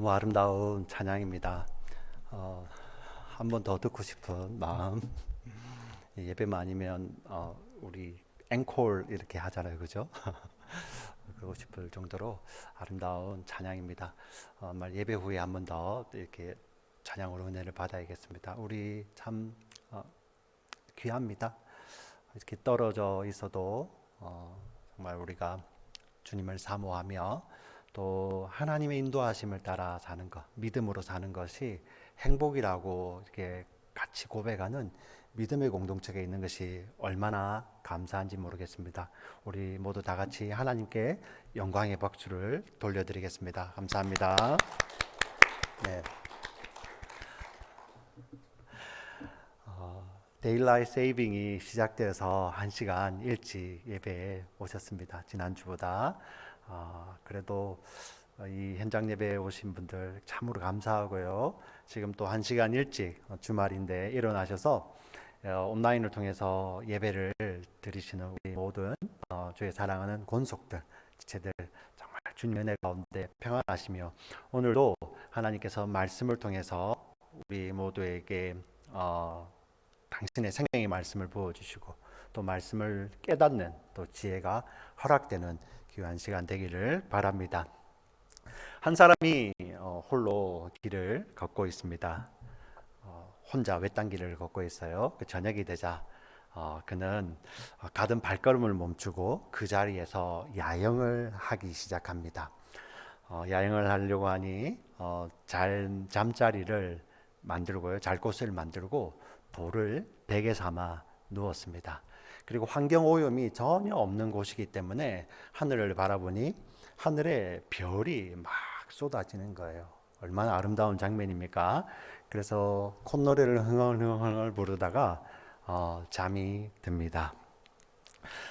너무 아름다운 찬양입니다. 한 번 더 듣고 싶은 마음. 예배만 아니면 우리 앵콜 이렇게 하잖아요, 그죠? 그러고 싶을 정도로 아름다운 찬양입니다. 정말 예배 후에 한 번 더 이렇게 찬양으로 은혜를 받아야겠습니다. 우리 참 귀합니다. 이렇게 떨어져 있어도 정말 우리가 주님을 사모하며 또 하나님의 인도하심을 따라 사는 것, 믿음으로 사는 것이 행복이라고 이렇게 같이 고백하는 믿음의 공동체가 있는 것이 얼마나 감사한지 모르겠습니다. 우리 모두 다 같이 하나님께 영광의 박수를 돌려드리겠습니다. 감사합니다. 네. 데일라이트 세이빙이 시작되어서 1시간 일찍 예배에 오셨습니다. 지난주보다. 그래도 이 현장 예배에 오신 분들 참으로 감사하고요. 지금 또 1시간 일찍 주말인데 일어나셔서 온라인을 통해서 예배를 드리시는 우리 모든 주의 사랑하는 권속들, 지체들 정말 주님 은혜 가운데 평안하시며 오늘도 하나님께서 말씀을 통해서 우리 모두에게 당신의 생명의 말씀을 부어주시고 또 말씀을 깨닫는 또 지혜가 허락되는 귀한 시간 되기를 바랍니다. 한 사람이 홀로 길을 걷고 있습니다. 혼자 외딴 길을 걷고 있어요. 저녁이 되자 그는 가던 발걸음을 멈추고 그 자리에서 야영을 하기 시작합니다. 야영을 하려고 하니 잠자리를 만들고요, 잘 곳을 만들고 돌을 베개 삼아 누웠습니다. 그리고 환경 오염이 전혀 없는 곳이기 때문에 하늘을 바라보니 하늘에 별이 막 쏟아지는 거예요. 얼마나 아름다운 장면입니까? 그래서 콧노래를 흥얼흥얼 부르다가 잠이 듭니다.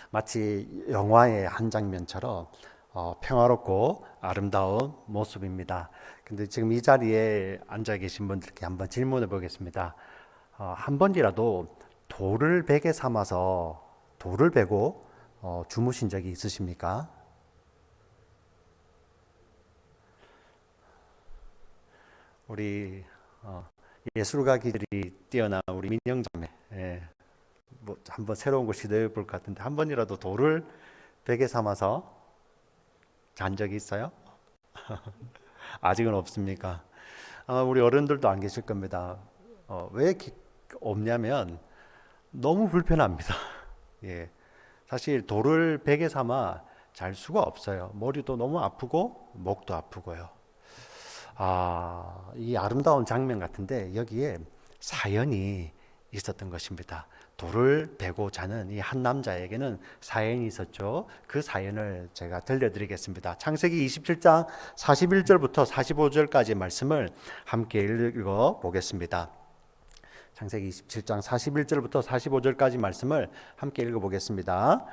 마치 영화의 한 장면처럼 평화롭고 아름다운 모습입니다. 근데 지금 이 자리에 앉아 계신 분들께 한번 질문해 보겠습니다. 한 번이라도 돌을 베개 삼아서 돌을 베고 주무신 적이 있으십니까? 우리 예술가 기질이 뛰어난 우리 민영자매, 뭐 한번 새로운 걸 시도해 볼 것 같은데 한 번이라도 돌을 베개 삼아서 잔 적이 있어요? 아직은 없습니까? 아마 우리 어른들도 안 계실 겁니다. 왜 없냐면 너무 불편합니다. 예, 사실 돌을 베개 삼아 잘 수가 없어요. 머리도 너무 아프고 목도 아프고요. 이 아름다운 장면 같은데 여기에 사연이 있었던 것입니다. 돌을 베고 자는 이 한 남자에게는 사연이 있었죠. 그 사연을 제가 들려드리겠습니다. 창세기 27장 41절부터 45절까지 말씀을 함께 읽어 보겠습니다. 창세기 27장 41절부터 45절까지 말씀을 함께 읽어 보겠습니다.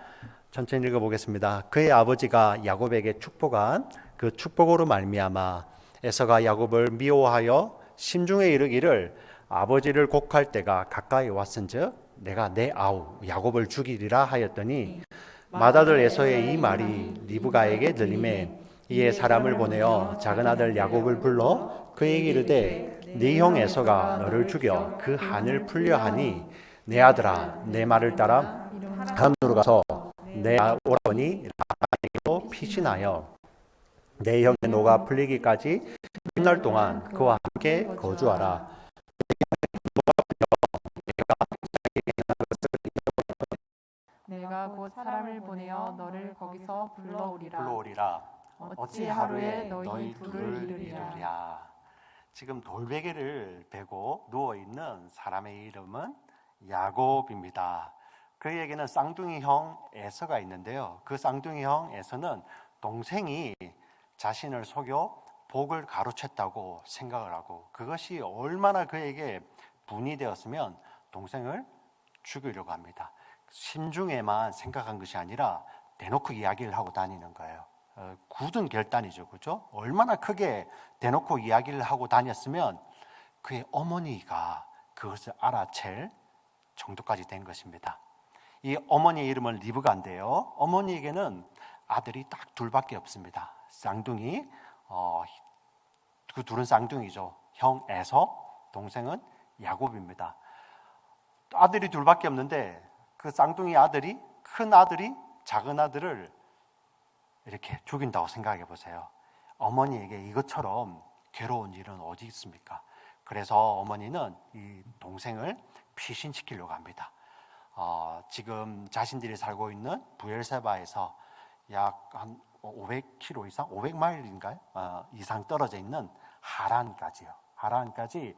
천천히 읽어 보겠습니다. 그의 아버지가 야곱에게 축복한 그 축복으로 말미암아 에서가 야곱을 미워하여 심중에 이르기를 아버지를 곡할 때가 가까이 왔은즉 내가 내 아우 야곱을 죽이리라 하였더니 맏아들 에서의 이 말이 리브가에게 들리매 이에 사람을 보내어 작은 아들 야곱을 불러 그에게 이르되 네 형 에서가 너를 죽여 그 한을 풀려 하니 내 아들아 내 말을 따라 하란으로 가서 내 오라버니 라반에게로 피신하여 내 형의 노가 풀리기까지 10날 동안 그와 함께 거주하라. 내가 곧 사람을 보내어 너를 거기서 불러오리라. 불러오리라. 어찌 하루에 너희 둘을 이루리라. 지금 돌베개를 베고 누워 있는 사람의 이름은 야곱입니다. 그에게는 쌍둥이 형 에서가 있는데요. 그 쌍둥이 형 에서는 동생이 자신을 속여 복을 가로챘다고 생각을 하고 그것이 얼마나 그에게 분이 되었으면 동생을 죽이려고 합니다. 심중에만 생각한 것이 아니라 대놓고 이야기를 하고 다니는 거예요. 굳은 결단이죠, 그죠? 얼마나 크게 대놓고 이야기를 하고 다녔으면 그의 어머니가 그것을 알아챌 정도까지 된 것입니다. 이 어머니의 이름은 리브가인데요. 어머니에게는 아들이 딱 둘밖에 없습니다. 쌍둥이 그 둘은 쌍둥이죠. 형 에서, 동생은 야곱입니다. 아들이 둘밖에 없는데 그 쌍둥이 아들이, 큰 아들이 작은 아들을 이렇게 죽인다고 생각해 보세요. 어머니에게 이것처럼 괴로운 일은 어디 있습니까? 그래서 어머니는 이 동생을 피신시키려고 합니다. 지금 자신들이 살고 있는 부엘세바에서 약 한 500km 이상, 500마일인가요? 이상 떨어져 있는 하란까지요. 하란까지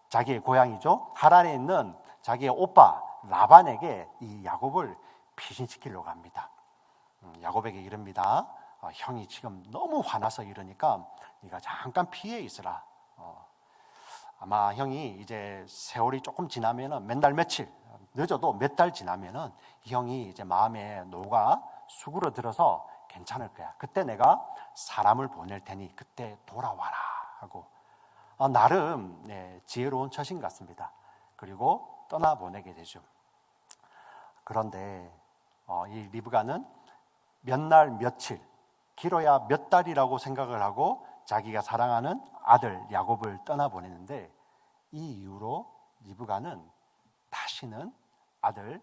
자기의 고향이죠. 하란에 있는 자기의 오빠 라반에게 이 야곱을 피신시키려고 합니다. 야곱에게 이릅니다. 형이 지금 너무 화나서 이러니까 네가 잠깐 피해 있으라. 아마 형이 이제 세월이 조금 지나면은 몇 달 며칠, 늦어도 몇 달 지나면은 이 형이 이제 마음에 노가 수그러들어서 괜찮을 거야. 그때 내가 사람을 보낼 테니 그때 돌아와라 하고 나름 지혜로운 처신 같습니다. 그리고 떠나보내게 되죠. 그런데 이 리브가는 몇 날 며칠, 길어야 몇 달이라고 생각을 하고 자기가 사랑하는 아들 야곱을 떠나보내는데 이 이후로 리브가는 다시는 아들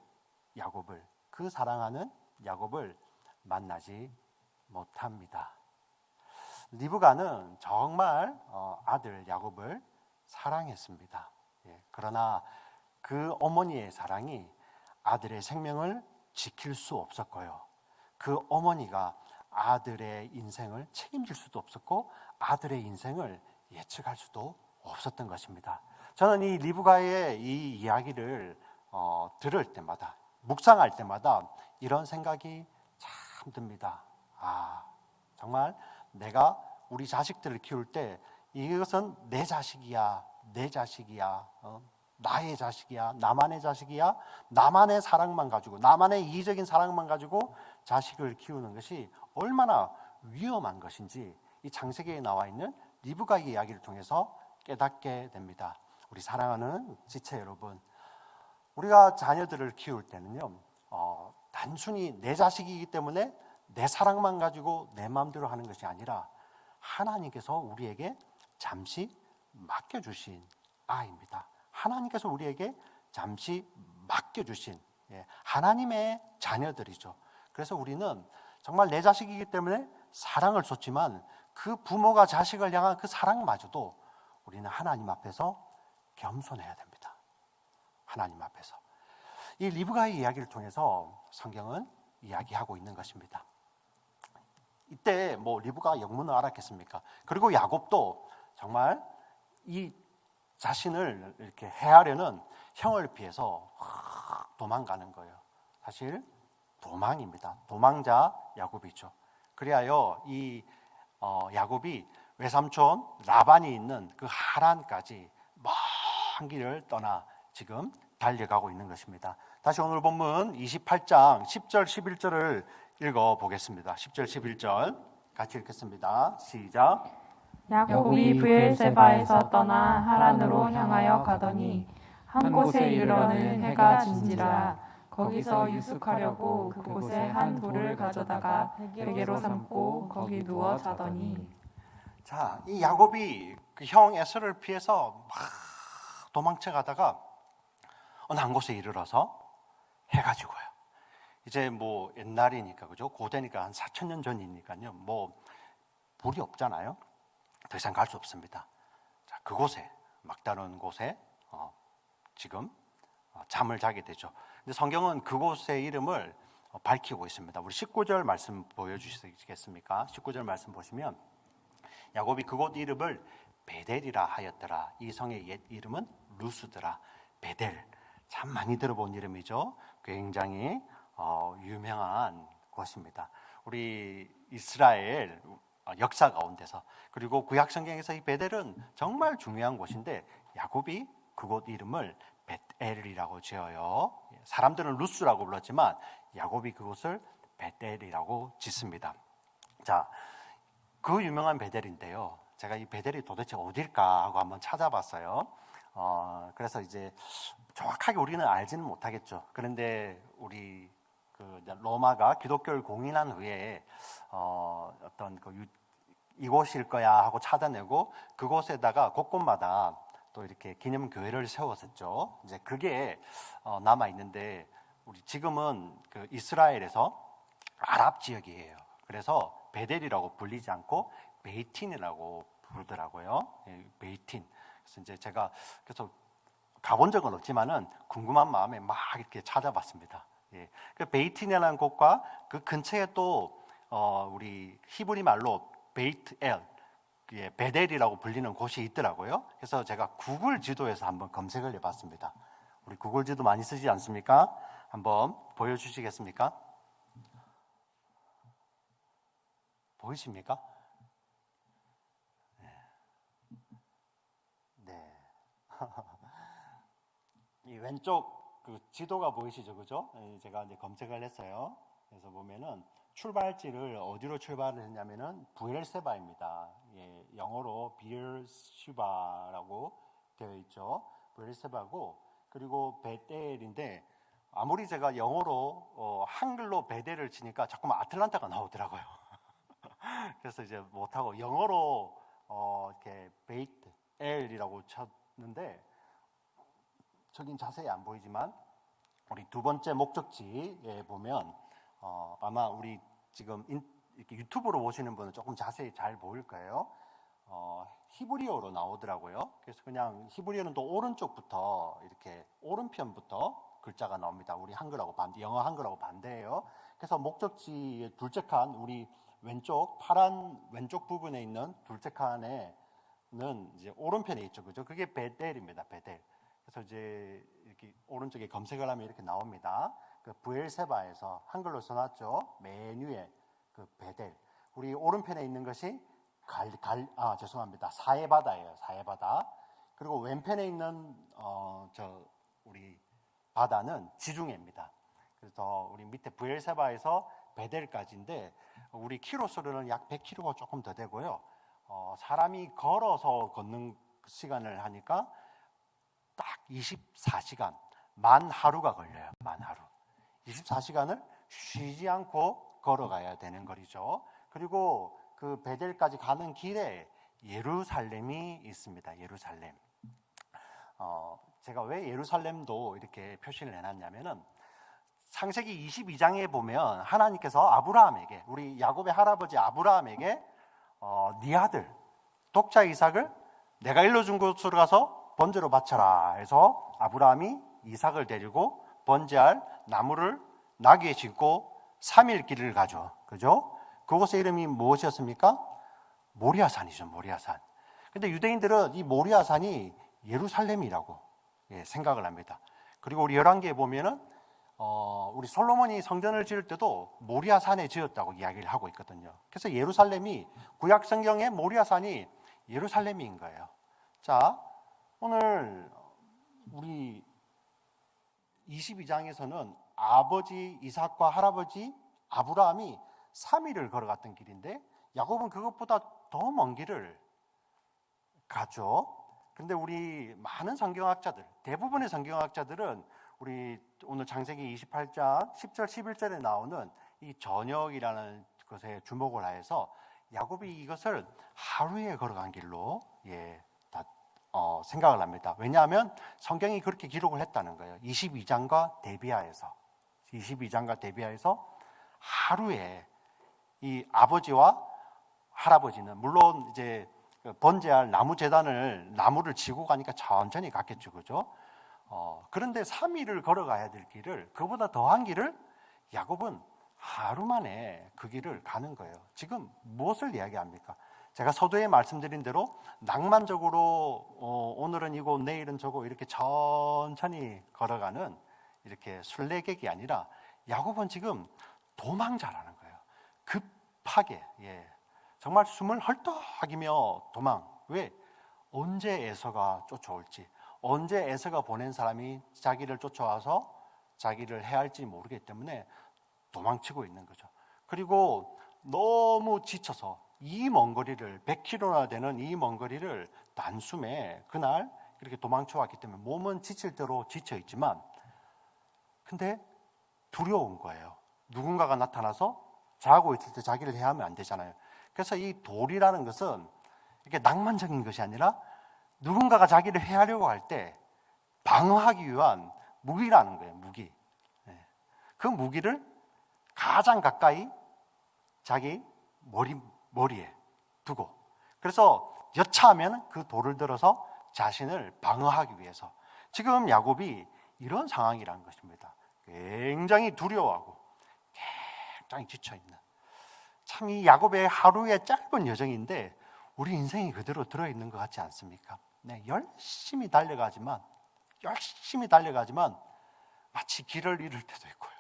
야곱을, 그 사랑하는 야곱을 만나지 못합니다. 리브가는 정말 아들 야곱을 사랑했습니다. 그러나 그 어머니의 사랑이 아들의 생명을 지킬 수 없었고요. 그 어머니가 아들의 인생을 책임질 수도 없었고 아들의 인생을 예측할 수도 없었던 것입니다. 저는 이 리브가의 이 이야기를 들을 때마다, 묵상할 때마다 이런 생각이 참 듭니다. 정말 내가 우리 자식들을 키울 때 이것은 내 자식이야, 내 자식이야, 나의 자식이야, 나만의 자식이야, 나만의 사랑만 가지고, 나만의 이기적인 사랑만 가지고 자식을 키우는 것이 얼마나 위험한 것인지 이 창세기에 나와 있는 리브가의 이야기를 통해서 깨닫게 됩니다. 우리 사랑하는 지체 여러분, 우리가 자녀들을 키울 때는요, 단순히 내 자식이기 때문에 내 사랑만 가지고 내 마음대로 하는 것이 아니라 하나님께서 우리에게 잠시 맡겨주신 아이입니다. 하나님께서 우리에게 잠시 맡겨주신 하나님의 자녀들이죠. 그래서 우리는 정말 내 자식이기 때문에 사랑을 쏟지만 그 부모가 자식을 향한 그 사랑마저도 우리는 하나님 앞에서 겸손해야 됩니다. 하나님 앞에서. 이 리브가의 이야기를 통해서 성경은 이야기하고 있는 것입니다. 이때 뭐 리브가 영문을 알았겠습니까? 그리고 야곱도 정말 이 자신을 이렇게 해하려는 형을 피해서 도망가는 거예요. 사실 도망입니다. 도망자 야곱이죠. 그리하여 이 야곱이 외삼촌 라반이 있는 그 하란까지 먼 길을 떠나 지금 달려가고 있는 것입니다. 다시 오늘 본문 28장 10절 11절을 읽어보겠습니다. 10절 11절 같이 읽겠습니다. 시작. 야곱이 브엘세바에서 떠나 하란으로 향하여 가더니 한 곳에 이르러는 해가 진지라. 거기서 유숙하려고 그곳에 한 돌을 가져다가 베개로 삼고 거기 누워 자더니. 자, 이 야곱이 그 형 에서를 피해서 막 도망쳐 가다가 어느 한 곳에 이르러서 해가 지고요. 이제 뭐 옛날이니까, 그죠? 고대니까 한 4,000년 전이니까요. 뭐 불이 없잖아요. 더 이상 갈 수 없습니다. 자, 그곳에, 막다른 곳에 지금 잠을 자게 되죠. 근데 성경은 그곳의 이름을 밝히고 있습니다. 우리 19절 말씀 보여주시겠습니까? 19절 말씀 보시면 야곱이 그곳 이름을 베델이라 하였더라. 이 성의 옛 이름은 루스더라. 베델, 참 많이 들어본 이름이죠. 굉장히 유명한 곳입니다. 우리 이스라엘 역사 가운데서, 그리고 구약 성경에서 이 베델은 정말 중요한 곳인데 야곱이 그곳 이름을 베델이라고 지어요. 사람들은 루스라고 불렀지만 야곱이 그곳을 베델이라고 짓습니다. 자, 그 유명한 베델인데요. 제가 이 베델이 도대체 어딜까 하고 한번 찾아봤어요. 그래서 이제 정확하게 우리는 알지는 못하겠죠. 그런데 우리 그 로마가 기독교를 공인한 후에 어떤 그 이곳일 거야 하고 찾아내고 그곳에다가 곳곳마다 또 이렇게 기념 교회를 세웠었죠. 이제 그게 남아 있는데 우리 지금은 그 이스라엘에서 아랍 지역이에요. 그래서 베델이라고 불리지 않고 베이틴이라고 부르더라고요. 예, 베이틴. 그래서 이제 제가 그래서 가본 적은 없지만은 궁금한 마음에 막 이렇게 찾아봤습니다. 예, 그 베이틴이라는 곳과 그 근처에 또 우리 히브리 말로 베이트엘, 예, 베델이라고 불리는 곳이 있더라고요. 그래서 제가 구글 지도에서 한번 검색을 해봤습니다. 우리 구글 지도 많이 쓰지 않습니까? 한번 보여주시겠습니까? 보이십니까? 네. 이 왼쪽 그 지도가 보이시죠, 그죠? 예, 제가 이제 검색을 했어요. 그래서 보면은 출발지를 어디로 출발을 했냐면은 부엘세바입니다. 예, 영어로 비엘시바라고 되어 있죠. 부엘세바고 그리고 베델인데 아무리 제가 영어로 한글로 베델을 치니까 자꾸만 아틀란타가 나오더라고요. 그래서 이제 못하고 영어로 이렇게 베이트엘이라고 쳤는데 저긴 자세히 안 보이지만 우리 두 번째 목적지에 보면 아마 우리 지금 이렇게 유튜브로 보시는 분은 조금 자세히 잘 보일 거예요. 히브리어로 나오더라고요. 그래서 그냥 히브리어는 또 오른쪽부터 이렇게 오른편부터 글자가 나옵니다. 우리 한글하고 영어 한글하고 반대예요. 그래서 목적지의 둘째 칸 우리 왼쪽 파란 왼쪽 부분에 있는 둘째 칸에는 이제 오른편에 있죠, 그죠? 그게 베델입니다, 베델. 그래서 이제 이렇게 오른쪽에 검색을 하면 이렇게 나옵니다. 그 부엘세바에서 한글로 써놨죠. 맨 위에 그 베델. 우리 오른편에 있는 것이 죄송합니다. 사해바다예요. 사해바다. 그리고 왼편에 있는 우리 바다는 지중해입니다. 그래서 우리 밑에 부엘세바에서 베델까지인데 우리 키로수로는 약 100km가 조금 더 되고요. 사람이 걸어서 걷는 시간을 하니까 딱 24시간, 만 하루가 걸려요. 만 하루. 24시간을 쉬지 않고 걸어가야 되는 거리죠. 그리고 그 베델까지 가는 길에 예루살렘이 있습니다. 예루살렘. 제가 왜 예루살렘도 이렇게 표시를 해놨냐면은 창세기 22장에 보면 하나님께서 아브라함에게 우리 야곱의 할아버지 아브라함에게 네 아들 독자 이삭을 내가 일러준 곳으로 가서 번제로 바쳐라 해서 아브라함이 이삭을 데리고 번제할 나무를 나귀에 싣고 3일 길을 가죠. 그죠? 그곳의 이름이 무엇이었습니까? 모리아산이죠. 모리아산. 근데 유대인들은 이 모리아산이 예루살렘이라고 생각을 합니다. 그리고 우리 열왕기에 보면은 우리 솔로몬이 성전을 지을 때도 모리아산에 지었다고 이야기를 하고 있거든요. 그래서 예루살렘이 구약 성경의 모리아산이 예루살렘인 거예요. 자, 오늘 우리 22장에서는 아버지 이삭과 할아버지 아브라함이 3일을 걸어갔던 길인데 야곱은 그것보다 더 먼 길을 가죠. 근데 우리 많은 성경학자들, 대부분의 성경학자들은 우리 오늘 창세기 28장 10절 11절에 나오는 이 저녁이라는 것에 주목을 하여서 야곱이 이것을 하루에 걸어간 길로 생각을 합니다. 왜냐하면 성경이 그렇게 기록을 했다는 거예요. 22장과 대비하여서 하루에 이 아버지와 할아버지는 물론 이제 번제할 나무 제단을 나무를 지고 가니까 천천히 갔겠죠, 그죠? 그런데 3일을 걸어가야 될 길을 그보다 더한 길을 야곱은 하루 만에 그 길을 가는 거예요. 지금 무엇을 이야기합니까? 제가 서두에 말씀드린 대로 낭만적으로 오늘은 이곳 내일은 저곳 이렇게 천천히 걸어가는 이렇게 순례객이 아니라 야곱은 지금 도망자라는 거예요. 급하게 정말 숨을 헐떡이며 도망. 왜? 언제 에서가 쫓아올지, 언제 에서가 보낸 사람이 자기를 쫓아와서 자기를 해할지 모르기 때문에 도망치고 있는 거죠. 그리고 너무 지쳐서 이 먼 거리를 100km나 되는 이 먼 거리를 단숨에 그날 이렇게 도망쳐 왔기 때문에 몸은 지칠 대로 지쳐 있지만 근데 두려운 거예요. 누군가가 나타나서 자고 있을 때 자기를 해하면 안 되잖아요. 그래서 이 돌이라는 것은 이렇게 낭만적인 것이 아니라 누군가가 자기를 해하려고 할 때 방어하기 위한 무기라는 거예요. 무기. 그 무기를 가장 가까이 자기 머리에 두고, 그래서 여차하면 그 돌을 들어서 자신을 방어하기 위해서. 지금 야곱이 이런 상황이라는 것입니다. 굉장히 두려워하고 굉장히 지쳐있는, 참 이 야곱의 하루의 짧은 여정인데 우리 인생이 그대로 들어있는 것 같지 않습니까? 네, 열심히 달려가지만 마치 길을 잃을 때도 있고요,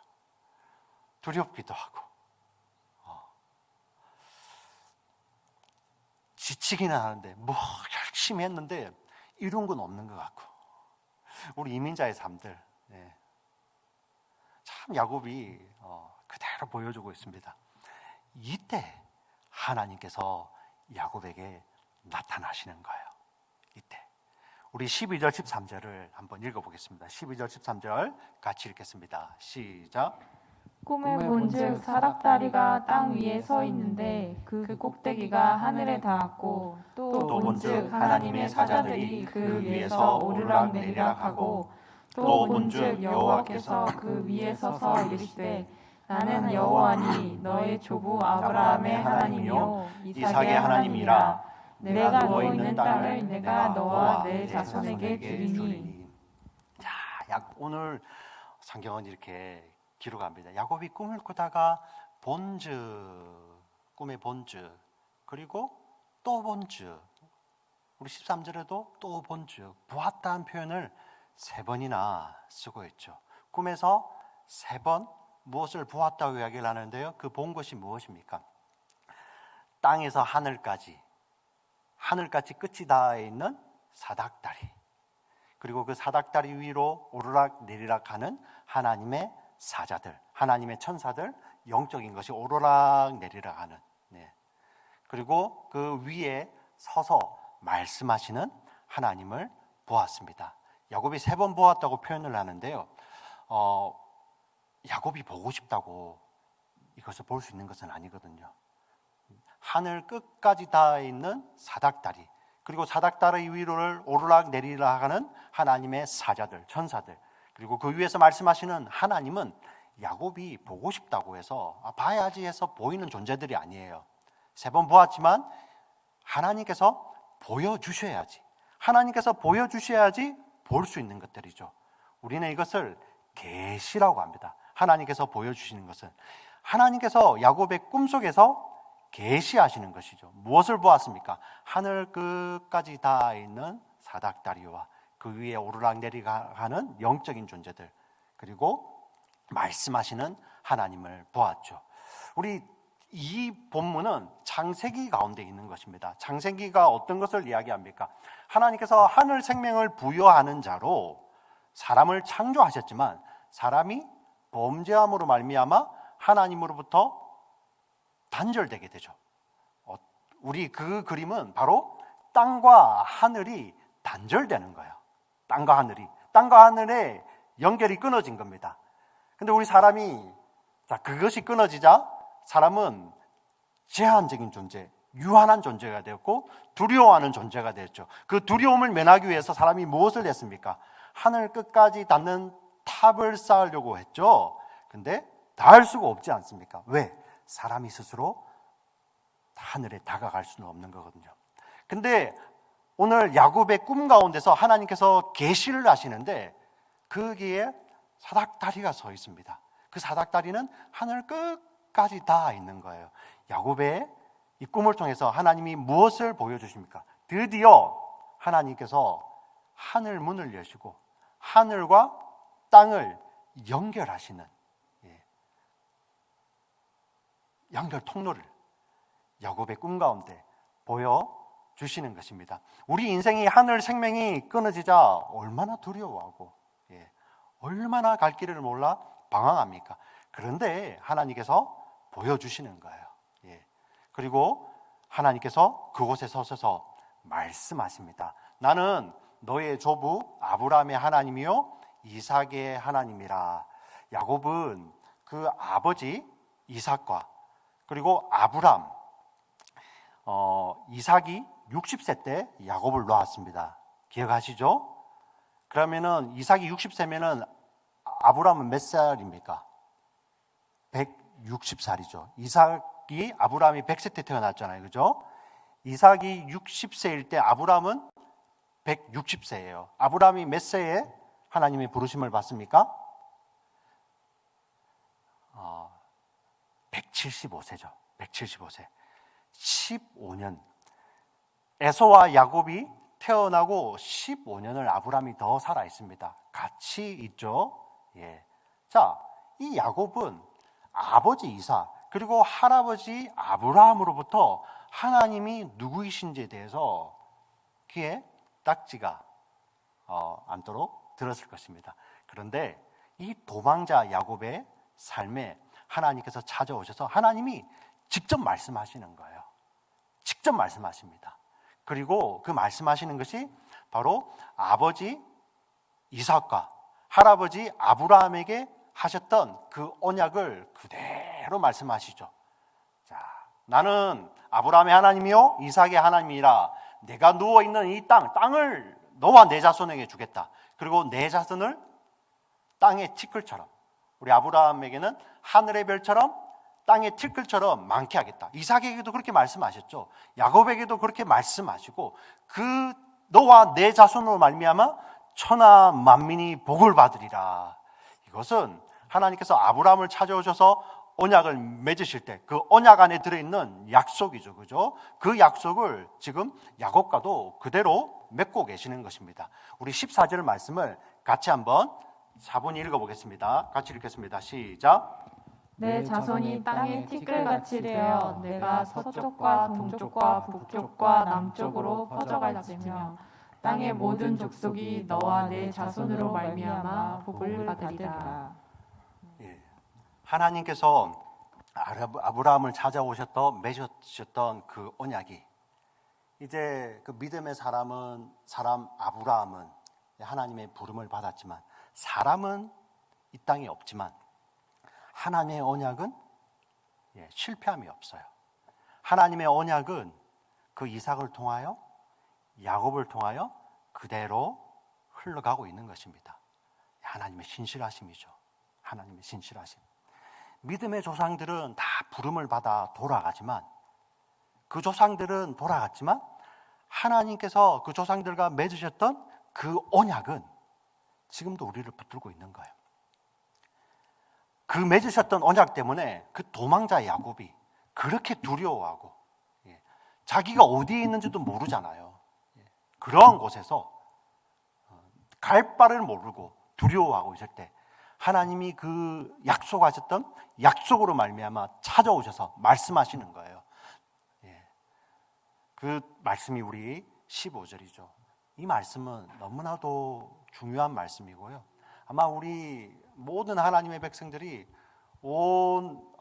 두렵기도 하고, 지치기는 하는데 뭐 열심히 했는데 이룬 건 없는 것 같고, 우리 이민자의 삶들, 참 야곱이 그대로 보여주고 있습니다. 이때 하나님께서 야곱에게 나타나시는 거예요. 이때 우리 12절 13절을 한번 읽어보겠습니다. 12절 13절 같이 읽겠습니다. 시작. 꿈에 본즉 사닥다리가 땅 위에 서 있는데 그 꼭대기가 하늘에 닿았고, 또 본즉 하나님의 사자들이 그 위에서 오르락 내리락 하고, 또 본즉 여호와께서 그 위에 서서 이르시되 나는 여호와니 너의 조부 아브라함의 하나님이요 이삭의 하나님이라. 내가 누워 있는 땅을 내가 너와 내 자손에게 주리니. 자, 오늘 성경은 이렇게 기록합니다. 야곱이 꿈을 꾸다가 꿈의 본즉, 그리고 또 본즉, 우리 13절에도 또 본즉, 보았다는 표현을 3번이나 쓰고 있죠. 꿈에서 3번 무엇을 보았다고 이야기를 하는데요, 그 본 것이 무엇입니까? 땅에서 하늘까지 끝이 닿아 있는 사닥다리, 그리고 그 사닥다리 위로 오르락 내리락 하는 하나님의 사자들, 하나님의 천사들, 영적인 것이 오르락 내리락 하는, 그리고 그 위에 서서 말씀하시는 하나님을 보았습니다. 야곱이 3번 보았다고 표현을 하는데요, 야곱이 보고 싶다고 이것을 볼 수 있는 것은 아니거든요. 하늘 끝까지 닿아 있는 사닥다리, 그리고 사닥다리 위로를 오르락 내리락 하는 하나님의 사자들, 천사들, 그리고 그 위에서 말씀하시는 하나님은 야곱이 보고 싶다고 해서 봐야지 해서 보이는 존재들이 아니에요. 3번 보았지만 하나님께서 보여주셔야지 볼 수 있는 것들이죠. 우리는 이것을 계시라고 합니다. 하나님께서 보여주시는 것은, 하나님께서 야곱의 꿈속에서 계시하시는 것이죠. 무엇을 보았습니까? 하늘 끝까지 닿아 있는 사닥다리와 그 위에 오르락 내리락 하는 영적인 존재들, 그리고 말씀하시는 하나님을 보았죠. 우리 이 본문은 창세기 가운데 있는 것입니다. 창세기가 어떤 것을 이야기합니까? 하나님께서 하늘 생명을 부여하는 자로 사람을 창조하셨지만 사람이 범죄함으로 말미암아 하나님으로부터 단절되게 되죠. 우리 그 그림은 바로 땅과 하늘이 단절되는 거예요. 땅과 하늘의 연결이 끊어진 겁니다. 근데 우리 사람이 그것이 끊어지자 사람은 제한적인 존재, 유한한 존재가 되었고 두려워하는 존재가 되었죠. 그 두려움을 면하기 위해서 사람이 무엇을 했습니까? 하늘 끝까지 닿는 탑을 쌓으려고 했죠. 근데 닿을 수가 없지 않습니까? 왜? 사람이 스스로 하늘에 다가갈 수는 없는 거거든요. 근데 오늘 야곱의 꿈 가운데서 하나님께서 계시를 하시는데 거기에 사닥다리가 서 있습니다. 그 사닥다리는 하늘 끝까지 닿아 있는 거예요. 야곱의 이 꿈을 통해서 하나님이 무엇을 보여주십니까? 드디어 하나님께서 하늘 문을 여시고 하늘과 땅을 연결하시는 연결 통로를 야곱의 꿈 가운데 보여주시는 것입니다. 우리 인생이 하늘 생명이 끊어지자 얼마나 두려워하고 얼마나 갈 길을 몰라 방황합니까? 그런데 하나님께서 보여주시는 거예요. 그리고 하나님께서 그곳에 서셔서 말씀하십니다. 나는 너의 조부 아브라함의 하나님이요 이삭의 하나님이라. 야곱은 그 아버지 이삭과 그리고 아브람, 이삭이 60세 때 야곱을 놓았습니다. 기억하시죠? 그러면은 이삭이 60세면은 아브라함은 몇 살입니까? 160살이죠. 이삭이 아브라함이 100세 때 태어났잖아요. 그죠? 이삭이 60세일 때 아브라함은 160세예요. 아브라함이 몇 세에 하나님의 부르심을 받습니까? 175세죠. 175세. 15년. 에서와 야곱이 태어나고 15년을 아브라함이 더 살아 있습니다. 같이 있죠. 예. 자, 이 야곱은 아버지 이삭 그리고 할아버지 아브라함으로부터 하나님이 누구이신지에 대해서 귀에 딱지가 않도록 들었을 것입니다. 그런데 이 도망자 야곱의 삶에 하나님께서 찾아오셔서 하나님이 직접 말씀하시는 거예요. 직접 말씀하십니다. 그리고 그 말씀하시는 것이 바로 아버지 이삭과 할아버지 아브라함에게 하셨던 그 언약을 그대로 말씀하시죠. 자, 나는 아브라함의 하나님이요 이삭의 하나님이라. 내가 누워있는 이 땅을 너와 내 자손에게 주겠다. 그리고 내 자손을 땅의 티끌처럼, 우리 아브라함에게는 하늘의 별처럼 땅의 티끌처럼 많게 하겠다. 이삭에게도 그렇게 말씀하셨죠. 야곱에게도 그렇게 말씀하시고 그 너와 내 자손으로 말미암아 천하 만민이 복을 받으리라. 이것은 하나님께서 아브라함을 찾아오셔서 언약을 맺으실 때 그 언약 안에 들어있는 약속이죠. 그죠? 그 약속을 지금 야곱과도 그대로 맺고 계시는 것입니다. 우리 14절 말씀을 같이 한번 차분히 읽어보겠습니다. 같이 읽겠습니다. 시작. 내 자손이 땅의 티끌같이 되어 내가 서쪽과 동쪽과 북쪽과 남쪽으로 퍼져갈지며 땅의 모든 족속이 너와 내 자손으로 말미암아 복을 받으리라. 예. 하나님께서 아브라함을 찾아오셨던 맺으셨던 그 언약이 이제 그 믿음의 사람 아브라함은 하나님의 부름을 받았지만 사람은 이 땅에 없지만 하나님의 언약은 실패함이 없어요. 하나님의 언약은 그 이삭을 통하여 야곱을 통하여 그대로 흘러가고 있는 것입니다. 하나님의 신실하심이죠. 하나님의 신실하심. 믿음의 조상들은 다 부름을 받아 돌아가지만 그 조상들은 돌아갔지만 하나님께서 그 조상들과 맺으셨던 그 언약은 지금도 우리를 붙들고 있는 거예요. 그 맺으셨던 언약 때문에 그 도망자 야곱이 그렇게 두려워하고 자기가 어디에 있는지도 모르잖아요. 그러한 곳에서 갈 바를 모르고 두려워하고 있을 때 하나님이 그 약속하셨던 약속으로 말미암아 찾아오셔서 말씀하시는 거예요. 그 말씀이 우리 15절이죠. 이 말씀은 너무나도 중요한 말씀이고요. 아마 우리 모든 하나님의 백성들이 온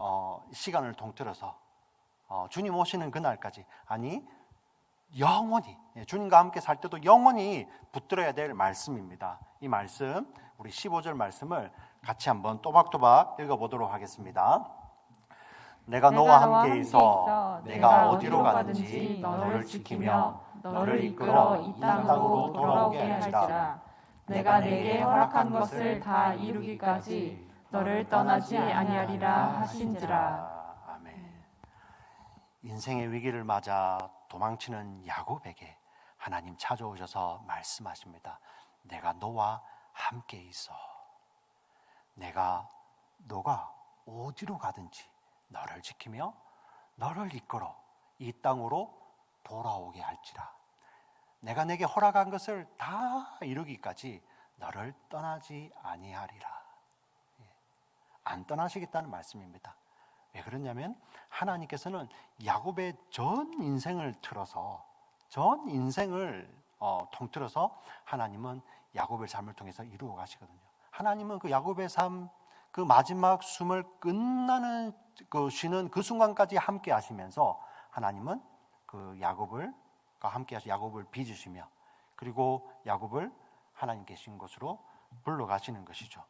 시간을 통틀어서 주님 오시는 그날까지, 아니 영원히 주님과 함께 살 때도 영원히 붙들어야 될 말씀입니다. 이 말씀, 우리 15절 말씀을 같이 한번 또박또박 읽어보도록 하겠습니다. 내가 너와 함께 있어 내가 어디로 가든지 너를 지키며 너를 이끌어 이 땅으로 돌아오게 할지라. 내가 내게 허락한 것을 다 이루기까지 너를 떠나지 아니하리라 하신지라. 아멘. 인생의 위기를 맞아 도망치는 야곱에게 하나님 찾아오셔서 말씀하십니다. 내가 너와 함께 있어. 너가 어디로 가든지 너를 지키며 너를 이끌어 이 땅으로 돌아오게 할지라. 내가 내게 허락한 것을 다 이루기까지 너를 떠나지 아니하리라. 안 떠나시겠다는 말씀입니다. 왜 그러냐면 하나님께서는 야곱의 전 인생을 통틀어서 하나님은 야곱의 삶을 통해서 이루어 가시거든요. 하나님은 그 야곱의 삶, 그 마지막 숨을 끝나는 쉬는 그 순간까지 함께 하시면서 하나님은 그 야곱과 함께 하셔 야곱을 빚으시며 그리고 야곱을 하나님 계신 곳으로 불러가시는 것이죠.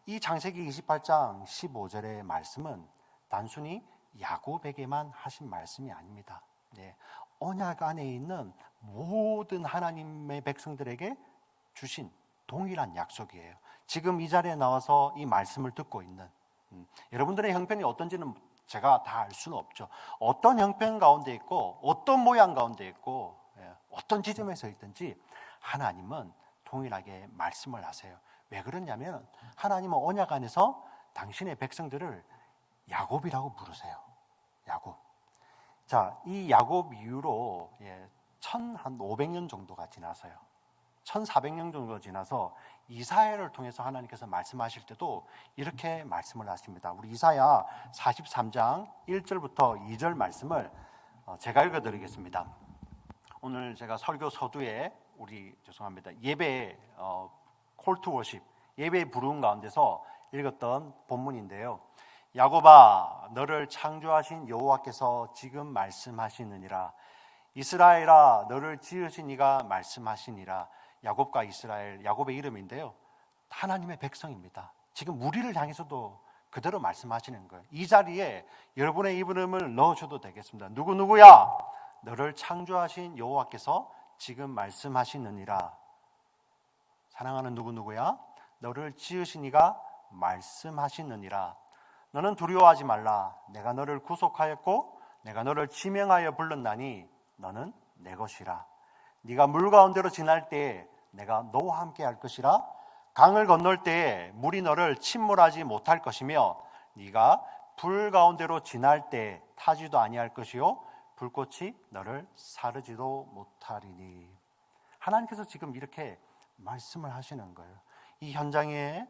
이 창세기 28장 15절의 말씀은 단순히 야곱에게만 하신 말씀이 아닙니다. 예, 언약 안에 있는 모든 하나님의 백성들에게 주신 동일한 약속이에요. 지금 이 자리에 나와서 이 말씀을 듣고 있는 여러분들의 형편이 어떤지는 제가 다 알 수는 없죠. 어떤 형편 가운데 있고 어떤 모양 가운데 있고 어떤 지점에서 있든지 하나님은 동일하게 말씀을 하세요. 왜 그러냐면 하나님은 언약 안에서 당신의 백성들을 야곱이라고 부르세요. 야곱. 자, 이 야곱 이후로 1500년 정도가 지나서요. 1400년 정도 지나서 이사야를 통해서 하나님께서 말씀하실 때도 이렇게 말씀을 하십니다. 우리 이사야 43장 1절부터 2절 말씀을 제가 읽어드리겠습니다. 오늘 제가 설교 서두에 예배 콜 투 워십 예배 부르는 가운데서 읽었던 본문인데요. 야곱아 너를 창조하신 여호와께서 지금 말씀하시느니라. 이스라엘아 너를 지으신 이가 말씀하시니라. 야곱과 이스라엘, 야곱의 이름인데요. 하나님의 백성입니다. 지금 우리를 향해서도 그대로 말씀하시는 거예요. 이 자리에 여러분의 이름을 넣어줘도 되겠습니다. 누구누구야? 너를 창조하신 여호와께서 지금 말씀하시느니라. 사랑하는 누구누구야? 너를 지으신 이가 말씀하시느니라. 너는 두려워하지 말라. 내가 너를 구속하였고 내가 너를 지명하여 불렀나니 너는 내 것이라. 네가 물 가운데로 지날 때에 내가 너와 함께 할 것이라. 강을 건널 때에 물이 너를 침몰하지 못할 것이며 네가 불 가운데로 지날 때에 타지도 아니할 것이요 불꽃이 너를 사르지도 못하리니. 하나님께서 지금 이렇게 말씀을 하시는 거예요. 이 현장에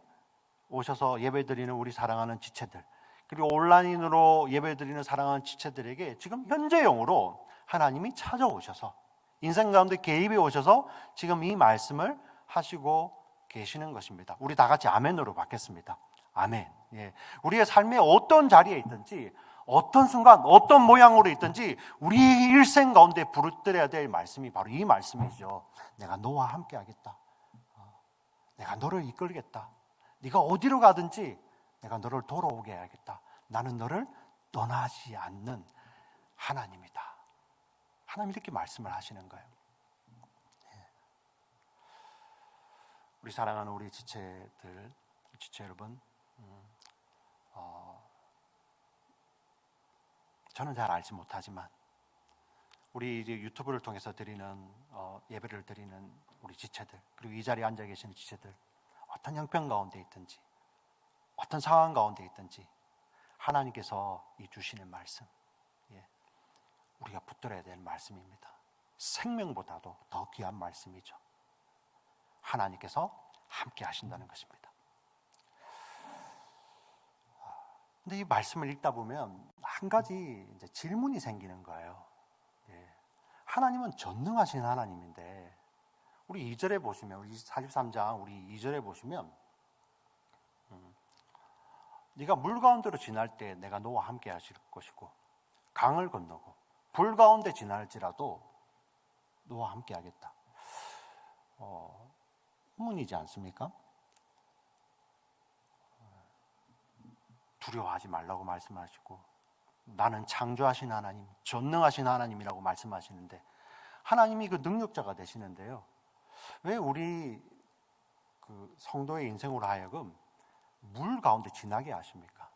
오셔서 예배드리는 우리 사랑하는 지체들, 그리고 온라인으로 예배드리는 사랑하는 지체들에게 지금 현재용으로 하나님이 찾아오셔서 인생 가운데 개입해 오셔서 지금 이 말씀을 하시고 계시는 것입니다. 우리 다 같이 아멘으로 받겠습니다. 아멘. 예. 우리의 삶의 어떤 자리에 있든지 어떤 순간 어떤 모양으로 있든지 우리 일생 가운데 부르짖어야 될 말씀이 바로 이 말씀이죠. 내가 너와 함께 하겠다. 내가 너를 이끌겠다. 네가 어디로 가든지 내가 너를 돌아오게 해야겠다. 나는 너를 떠나지 않는 하나님이다. 하나님 이렇게 말씀을 하시는 거예요. 우리 사랑하는 우리 지체 여러분, 저는 잘 알지 못하지만 우리 이제 유튜브를 통해서 드리는 예배를 드리는 우리 지체들, 그리고 이 자리에 앉아 계시는 지체들, 어떤 형편 가운데 있든지 어떤 상황 가운데 있든지 하나님께서 이 주시는 말씀, 우리가 붙들어야 될 말씀입니다. 생명보다도 더 귀한 말씀이죠. 하나님께서 함께 하신다는 것입니다. 근데 이 말씀을 읽다 보면 한 가지 이제 질문이 생기는 거예요. 하나님은 전능하신 하나님인데 우리 2절에 보시면, 우리 43장 우리 2절에 보시면 네가 물 가운데로 지날 때 내가 너와 함께 하실 것이고 강을 건너고 불 가운데 지날지라도 너와 함께 하겠다. 의문이지 않습니까? 두려워하지 말라고 말씀하시고 나는 창조하신 하나님, 전능하신 하나님이라고 말씀하시는데 하나님이 그 능력자가 되시는데요. 왜 우리 그 성도의 인생으로 하여금 물 가운데 지나게 하십니까?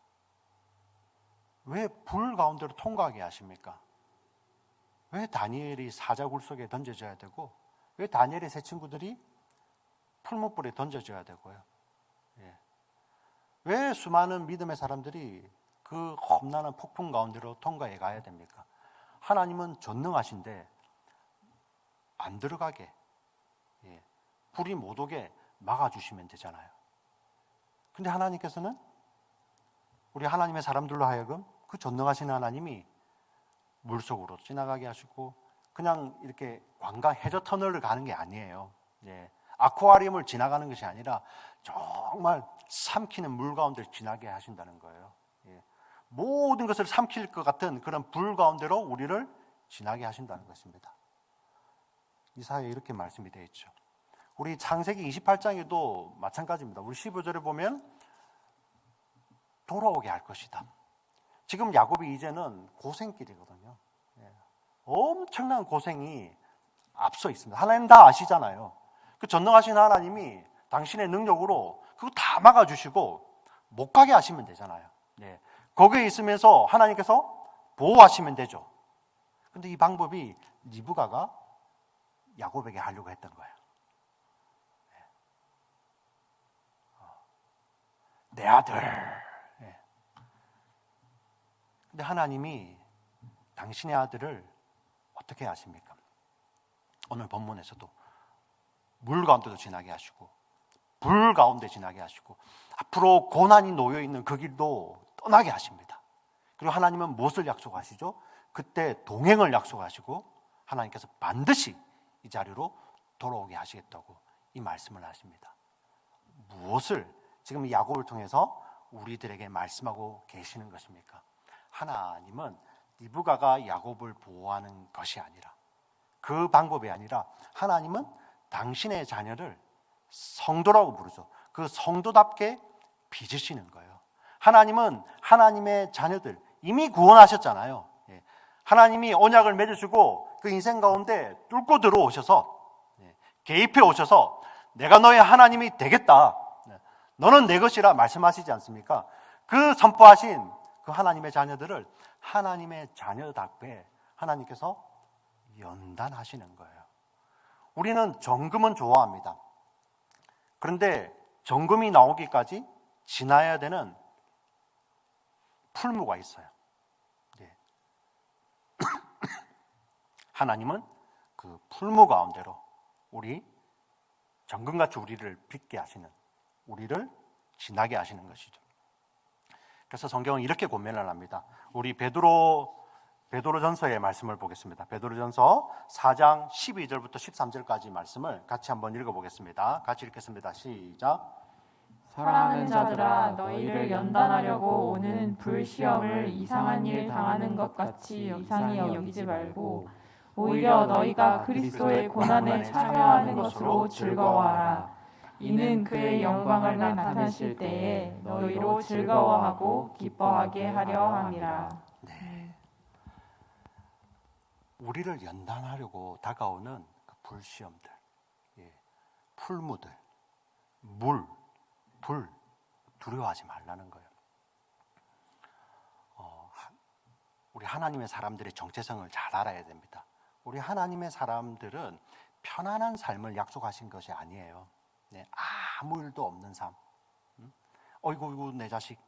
왜 불 가운데로 통과하게 하십니까? 왜 다니엘이 사자굴 속에 던져져야 되고 왜 다니엘의 세 친구들이 풀무불에 던져져야 되고요? 왜 수많은 믿음의 사람들이 그 험난한 폭풍 가운데로 통과해 가야 됩니까? 하나님은 전능하신데 안 들어가게, 불이 못 오게 막아주시면 되잖아요. 근데 하나님께서는 우리 하나님의 사람들로 하여금 그 전능하신 하나님이 물속으로 지나가게 하시고 그냥 이렇게 관광 해저 터널을 가는 게 아니에요. 아쿠아리움을 지나가는 것이 아니라 정말 삼키는 물 가운데 지나게 하신다는 거예요. 모든 것을 삼킬 것 같은 그런 불 가운데로 우리를 지나게 하신다는 것입니다. 이사야에 이렇게 말씀이 되어 있죠. 우리 창세기 28장에도 마찬가지입니다. 우리 15절에 보면 돌아오게 할 것이다. 지금 야곱이 이제는 고생길이거든요. 엄청난 고생이 앞서 있습니다. 하나님 다 아시잖아요. 그 전능하신 하나님이 당신의 능력으로 그거 다 막아주시고 못 가게 하시면 되잖아요. 네. 거기에 있으면서 하나님께서 보호하시면 되죠. 근데 이 방법이 리브가가 야곱에게 하려고 했던 거예요. 내 아들. 네. 근데 하나님이 당신의 아들을 어떻게 하십니까? 오늘 본문에서도 물 가운데도 지나게 하시고 불 가운데 지나게 하시고 앞으로 고난이 놓여 있는 그 길도 떠나게 하십니다. 그리고 하나님은 무엇을 약속하시죠? 그때 동행을 약속하시고 하나님께서 반드시 이 자리로 돌아오게 하시겠다고 이 말씀을 하십니다. 무엇을 지금 야곱을 통해서 우리들에게 말씀하고 계시는 것입니까? 하나님은 리브가가 야곱을 보호하는 것이 아니라, 그 방법이 아니라 하나님은 당신의 자녀를 성도라고 부르죠. 그 성도답게 빚으시는 거예요. 하나님은 하나님의 자녀들 이미 구원하셨잖아요. 하나님이 언약을 맺으시고 그 인생 가운데 뚫고 들어오셔서 개입해 오셔서 내가 너의 하나님이 되겠다, 너는 내 것이라 말씀하시지 않습니까? 그 선포하신 그 하나님의 자녀들을 하나님의 자녀답게 하나님께서 연단하시는 거예요. 우리는 정금은 좋아합니다. 그런데 정금이 나오기까지 지나야 되는 풀무가 있어요. 네. 하나님은 그 풀무 가운데로 우리 정금같이 우리를 빚게 하시는, 우리를 지나게 하시는 것이죠. 그래서 성경은 이렇게 권면을 합니다. 우리 베드로전서의 말씀을 보겠습니다. 베드로전서 4장 12절부터 13절까지 말씀을 같이 한번 읽어보겠습니다. 같이 읽겠습니다. 시작. 사랑하는 자들아, 너희를 연단하려고 오는 불시험을 이상한 일 당하는 것 같이 이상히 여기지 말고 오히려 너희가 그리스도의 고난에 참여하는 것으로 즐거워하라. 이는 그의 영광을 나타내실 때에 너희로 즐거워하고 기뻐하게 하려 함이라. 네. 우리를 연단하려고 다가오는 그 불시험들, 풀무들, 불 두려워하지 말라는 거예요. 우리 하나님의 사람들의 정체성을 잘 알아야 됩니다. 우리 하나님의 사람들은 편안한 삶을 약속하신 것이 아니에요. 네, 아무 일도 없는 삶. 어이구 내 자식,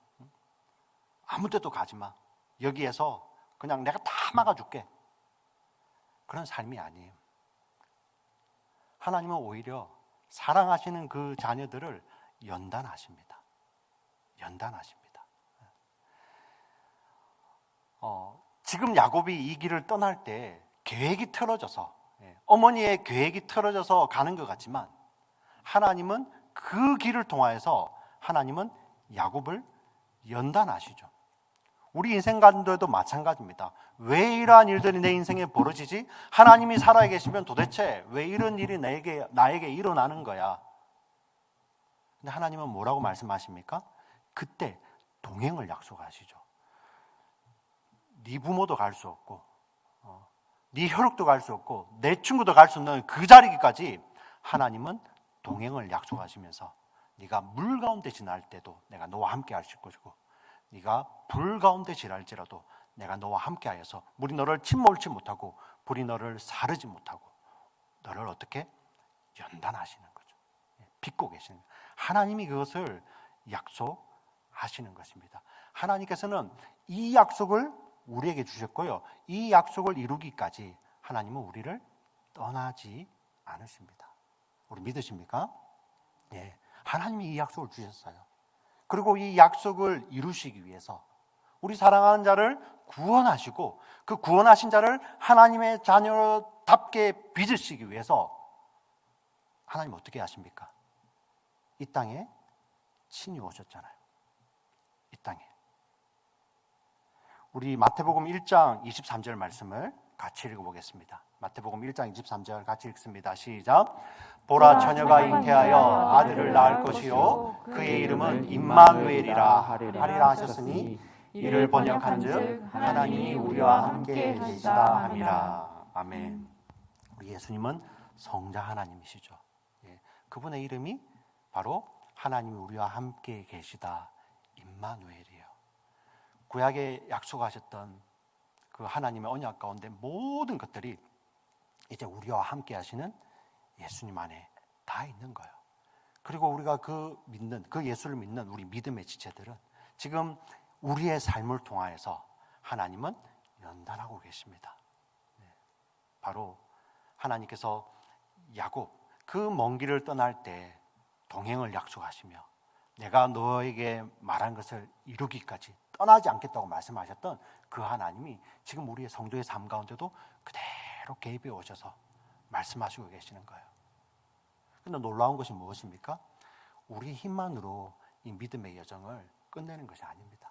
아무 데도 가지 마. 여기에서 그냥 내가 다 막아줄게. 그런 삶이 아니에요. 하나님은 오히려 사랑하시는 그 자녀들을 연단하십니다. 연단하십니다. 지금 야곱이 이 길을 떠날 때 계획이 틀어져서, 어머니의 계획이 틀어져서 가는 것 같지만 하나님은 그 길을 통하여서 하나님은 야곱을 연단하시죠. 우리 인생 가운데도 마찬가지입니다. 왜 이러한 일들이 내 인생에 벌어지지? 하나님이 살아계시면 도대체 왜 이런 일이 나에게 일어나는 거야? 근데 하나님은 뭐라고 말씀하십니까? 그때 동행을 약속하시죠. 네 부모도 갈 수 없고 네 혈육도 갈 수 없고 내 친구도 갈 수 없는 그 자리까지 하나님은 동행을 약속하시면서 네가 물 가운데 지날 때도 내가 너와 함께 하실 것이고 네가 불 가운데 지날지라도 내가 너와 함께 하여서 물이 너를 침몰치 못하고 불이 너를 사르지 못하고 너를 어떻게 연단하시는 거죠. 빚고 계시는 거예요. 하나님이 그것을 약속하시는 것입니다. 하나님께서는 이 약속을 우리에게 주셨고요, 이 약속을 이루기까지 하나님은 우리를 떠나지 않으십니다. 우리 믿으십니까? 예, 하나님이 이 약속을 주셨어요. 그리고 이 약속을 이루시기 위해서 우리 사랑하는 자를 구원하시고 그 구원하신 자를 하나님의 자녀답게 빚으시기 위해서 하나님 어떻게 하십니까? 이 땅에 친히 오셨잖아요. 이 땅에. 우리 마태복음 1장 23절 말씀을 같이 읽어보겠습니다. 마태복음 1장 23절 같이 읽습니다. 시작. 보라, 처녀가 잉태하여 아들을 낳을 것이요 그의 이름은 임마누엘이라 하리라 하셨으니 이를 번역한즉 하나님이 우리와 함께 계시다 함이라. 아멘. 우리 예수님은 성자 하나님이시죠. 예, 그분의 이름이 바로 하나님이 우리와 함께 계시다, 임마누엘이에요. 구약에 약속하셨던 그 하나님의 언약 가운데 모든 것들이 이제 우리와 함께 하시는 예수님 안에 다 있는 거예요. 그리고 우리가 그 예수를 믿는 우리 믿음의 지체들은 지금 우리의 삶을 통하여서 하나님은 연단하고 계십니다. 바로 하나님께서 야곱 그 먼 길을 떠날 때 동행을 약속하시며 내가 너에게 말한 것을 이루기까지 떠나지 않겠다고 말씀하셨던 그 하나님이 지금 우리의 성도의 삶 가운데도 그대로 개입해 오셔서 말씀하시고 계시는 거예요. 그런데 놀라운 것이 무엇입니까? 우리 힘만으로 이 믿음의 여정을 끝내는 것이 아닙니다.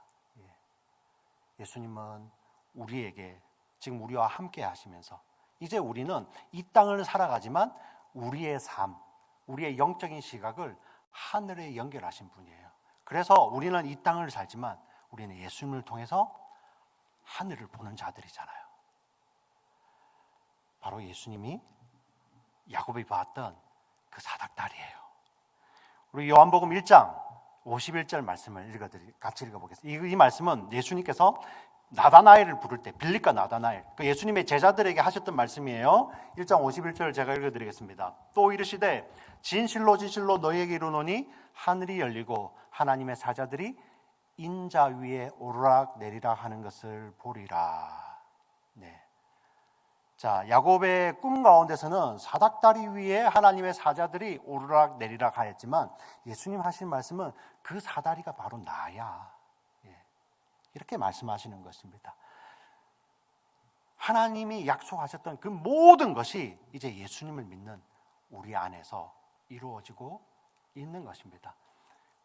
예수님은 우리에게 지금 우리와 함께 하시면서 이제 우리는 이 땅을 살아가지만 우리의 삶, 우리의 영적인 시각을 하늘에 연결하신 분이에요. 그래서 우리는 이 땅을 살지만 우리는 예수님을 통해서 하늘을 보는 자들이잖아요. 바로 예수님이 야곱이 봤던 그 사닥다리예요. 우리 요한복음 1장 51절 말씀을 같이 읽어보겠습니다. 이 말씀은 예수님께서 나다나엘을 부를 때 빌립과 나다나엘 그 예수님의 제자들에게 하셨던 말씀이에요. 1장 51절을 제가 읽어드리겠습니다. 또 이르시되 진실로 진실로 너희에게 이르노니 하늘이 열리고 하나님의 사자들이 인자 위에 오르락 내리락 하는 것을 보리라. 네. 자, 야곱의 꿈 가운데서는 사닥다리 위에 하나님의 사자들이 오르락 내리락 하였지만 예수님 하신 말씀은 그 사다리가 바로 나야. 이렇게 말씀하시는 것입니다. 하나님이 약속하셨던 그 모든 것이 이제 예수님을 믿는 우리 안에서 이루어지고 있는 것입니다.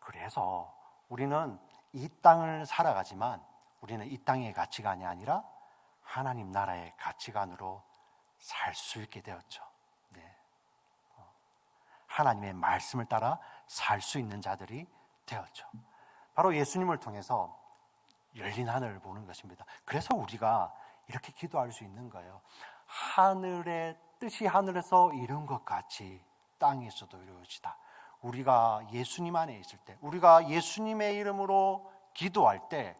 그래서 우리는 이 땅을 살아가지만 우리는 이 땅의 가치관이 아니라 하나님 나라의 가치관으로 살 수 있게 되었죠. 네. 하나님의 말씀을 따라 살 수 있는 자들이 되었죠. 바로 예수님을 통해서 열린 하늘을 보는 것입니다. 그래서 우리가 이렇게 기도할 수 있는 거예요. 하늘의 뜻이 하늘에서 이룬 것 같이 땅에서도 이루어지다. 우리가 예수님 안에 있을 때, 우리가 예수님의 이름으로 기도할 때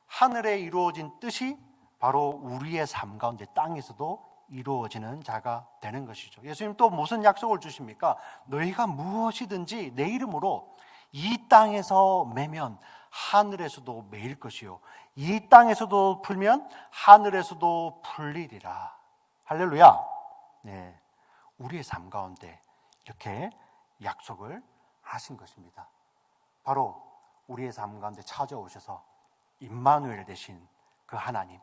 하늘에 이루어진 뜻이 바로 우리의 삶 가운데 땅에서도 이루어지는 자가 되는 것이죠. 예수님 또 무슨 약속을 주십니까? 너희가 무엇이든지 내 이름으로 이 땅에서 매면 하늘에서도 매일 것이요 이 땅에서도 풀면 하늘에서도 풀리리라. 할렐루야. 네, 우리의 삶 가운데 이렇게 약속을 하신 것입니다. 바로 우리의 삶 가운데 찾아오셔서 임마누엘 되신 그 하나님,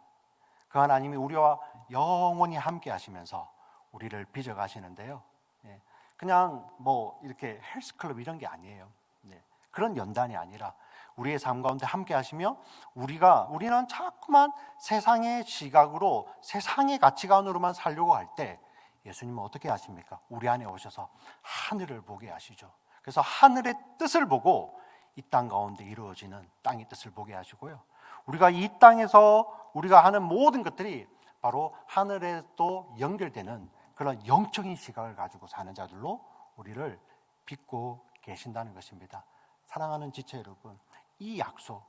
그 하나님이 우리와 영원히 함께 하시면서 우리를 빚어가시는데요. 네, 그냥 뭐 이렇게 헬스클럽 이런 게 아니에요. 네, 그런 연단이 아니라 우리의 삶 가운데 함께 하시며 우리는 자꾸만 세상의 시각으로 세상의 가치관으로만 살려고 할 때 예수님은 어떻게 하십니까? 우리 안에 오셔서 하늘을 보게 하시죠. 그래서 하늘의 뜻을 보고 이 땅 가운데 이루어지는 땅의 뜻을 보게 하시고요. 우리가 이 땅에서 우리가 하는 모든 것들이 바로 하늘에 또 연결되는 그런 영적인 시각을 가지고 사는 자들로 우리를 빚고 계신다는 것입니다. 사랑하는 지체 여러분, 이 약속,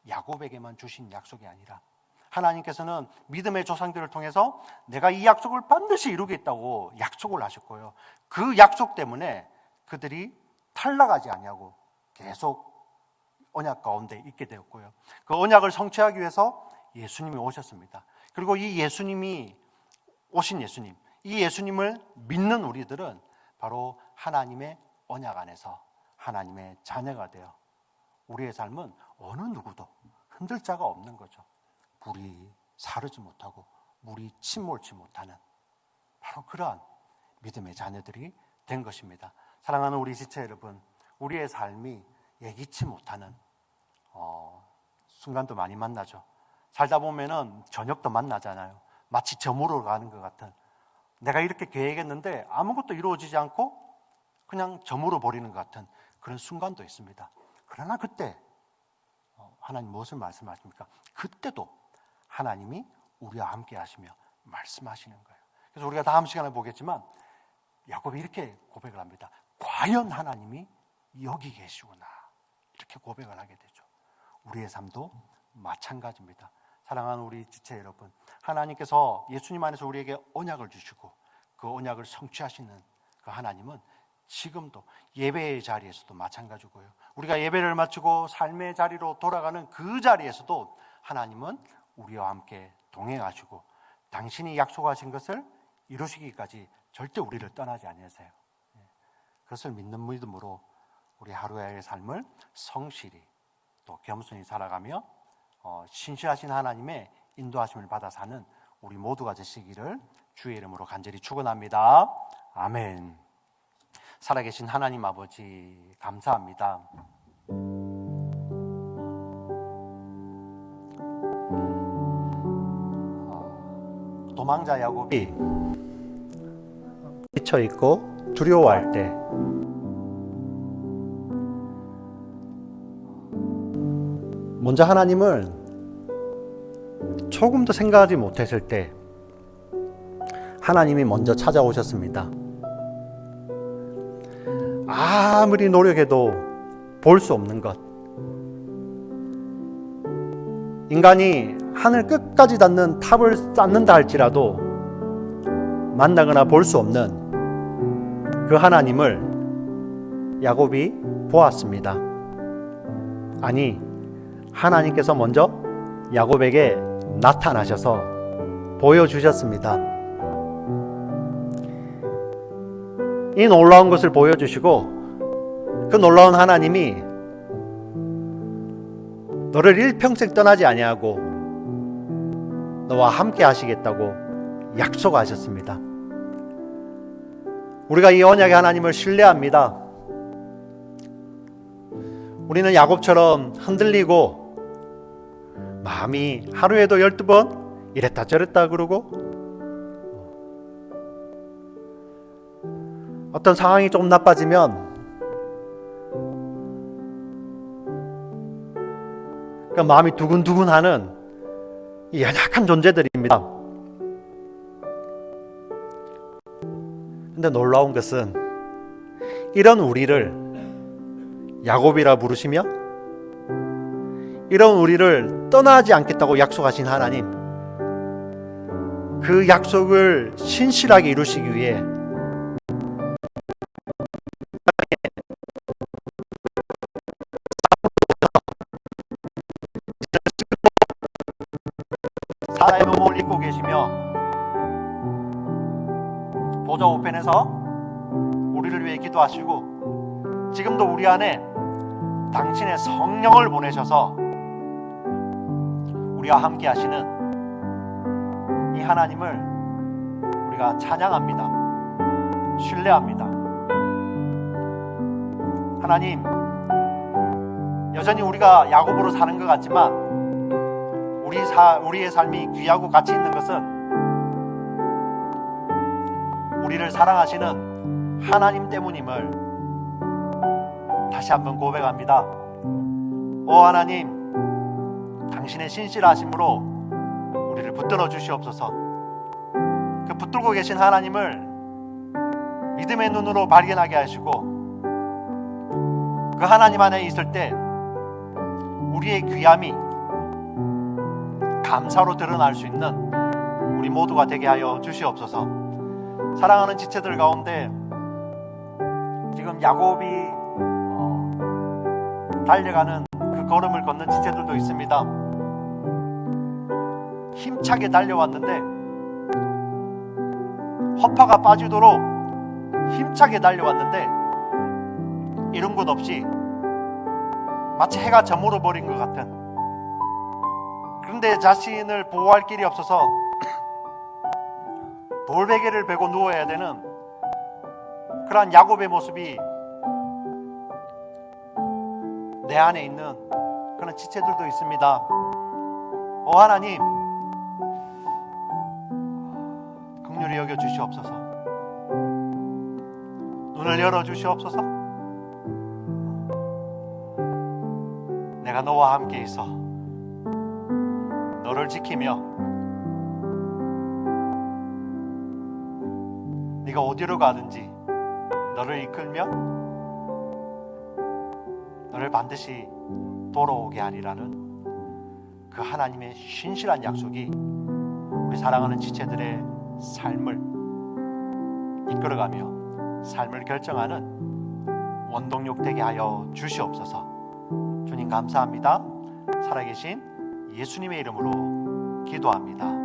야곱에게만 주신 약속이 아니라 하나님께서는 믿음의 조상들을 통해서 내가 이 약속을 반드시 이루겠다고 약속을 하셨고요. 그 약속 때문에 그들이 탈락하지 아니하고 계속 언약 가운데 있게 되었고요. 그 언약을 성취하기 위해서 예수님이 오셨습니다. 그리고 이 예수님이 오신 예수님, 이 예수님을 믿는 우리들은 바로 하나님의 언약 안에서 하나님의 자녀가 되어 우리의 삶은 어느 누구도 흔들 자가 없는 거죠. 물이 사르지 못하고 물이 침몰치 못하는 바로 그러한 믿음의 자녀들이 된 것입니다. 사랑하는 우리 지체 여러분, 우리의 삶이 예기치 못하는 순간도 많이 만나죠. 살다 보면은 저녁도 만나잖아요. 마치 저물어 가는 것 같은, 내가 이렇게 계획했는데 아무것도 이루어지지 않고 그냥 저물어 버리는 것 같은 그런 순간도 있습니다. 그러나 그때 하나님 무엇을 말씀하십니까? 그때도 하나님이 우리와 함께 하시며 말씀하시는 거예요. 그래서 우리가 다음 시간에 보겠지만 야곱이 이렇게 고백을 합니다. 과연 하나님이 여기 계시구나. 이렇게 고백을 하게 되죠. 우리의 삶도 마찬가지입니다. 사랑하는 우리 지체 여러분, 하나님께서 예수님 안에서 우리에게 언약을 주시고 그 언약을 성취하시는 그 하나님은 지금도 예배의 자리에서도 마찬가지고요. 우리가 예배를 마치고 삶의 자리로 돌아가는 그 자리에서도 하나님은 우리와 함께 동행하시고 당신이 약속하신 것을 이루시기까지 절대 우리를 떠나지 아니하세요. 그것을 믿는 믿음으로 우리 하루의 삶을 성실히 또 겸손히 살아가며 신실하신 하나님의 인도하심을 받아 사는 우리 모두가 되시기를 주의 이름으로 간절히 축원합니다. 아멘. 살아계신 하나님 아버지 감사합니다. 도망자 야곱이 지쳐 있고 두려워할 때 먼저 하나님을 조금도 생각하지 못했을 때 하나님이 먼저 찾아오셨습니다. 아무리 노력해도 볼 수 없는 것, 인간이 하늘 끝까지 닿는 탑을 쌓는다 할지라도 만나거나 볼 수 없는 그 하나님을 야곱이 보았습니다. 아니, 하나님께서 먼저 야곱에게 나타나셔서 보여주셨습니다. 이 놀라운 것을 보여주시고 그 놀라운 하나님이 너를 일평생 떠나지 아니하고 너와 함께 하시겠다고 약속하셨습니다. 우리가 이 언약의 하나님을 신뢰합니다. 우리는 야곱처럼 흔들리고 마음이 하루에도 12번 이랬다 저랬다 그러고 어떤 상황이 조금 나빠지면 그 마음이 두근두근하는 이 연약한 존재들입니다. 근데 놀라운 것은 이런 우리를 야곱이라 부르시며 이런 우리를 떠나지 않겠다고 약속하신 하나님, 그 약속을 신실하게 이루시기 위해 사자의 몸을 입고 계시며 보좌 우편에서 우리를 위해 기도하시고 지금도 우리 안에 당신의 성령을 보내셔서 우리와 함께 하시는 이 하나님을 우리가 찬양합니다. 신뢰합니다. 하나님, 여전히 우리가 야곱으로 사는 것 같지만 우리의 삶이 귀하고 가치 있는 것은 우리를 사랑하시는 하나님 때문임을 다시 한번 고백합니다. 오 하나님, 당신의 신실하심으로 우리를 붙들어 주시옵소서. 그 붙들고 계신 하나님을 믿음의 눈으로 발견하게 하시고 그 하나님 안에 있을 때 우리의 귀함이 감사로 드러날 수 있는 우리 모두가 되게 하여 주시옵소서. 사랑하는 지체들 가운데 지금 야곱이 달려가는 그 걸음을 걷는 지체들도 있습니다. 힘차게 달려왔는데 허파가 빠지도록 힘차게 달려왔는데 이런 것 없이 마치 해가 저물어 버린 것 같은, 그런데 자신을 보호할 길이 없어서 돌베개를 베고 누워야 되는 그러한 야곱의 모습이 내 안에 있는 그런 지체들도 있습니다. 오 하나님, 긍휼히 여겨 주시옵소서. 눈을 열어 주시옵소서. 내가 너와 함께 있어 너를 지키며 네가 어디로 가든지 너를 이끌며 너를 반드시 돌아오게 하리라는 그 하나님의 신실한 약속이 우리 사랑하는 지체들의 삶을 이끌어가며 삶을 결정하는 원동력 되게 하여 주시옵소서. 주님 감사합니다. 살아계신 예수님의 이름으로 기도합니다.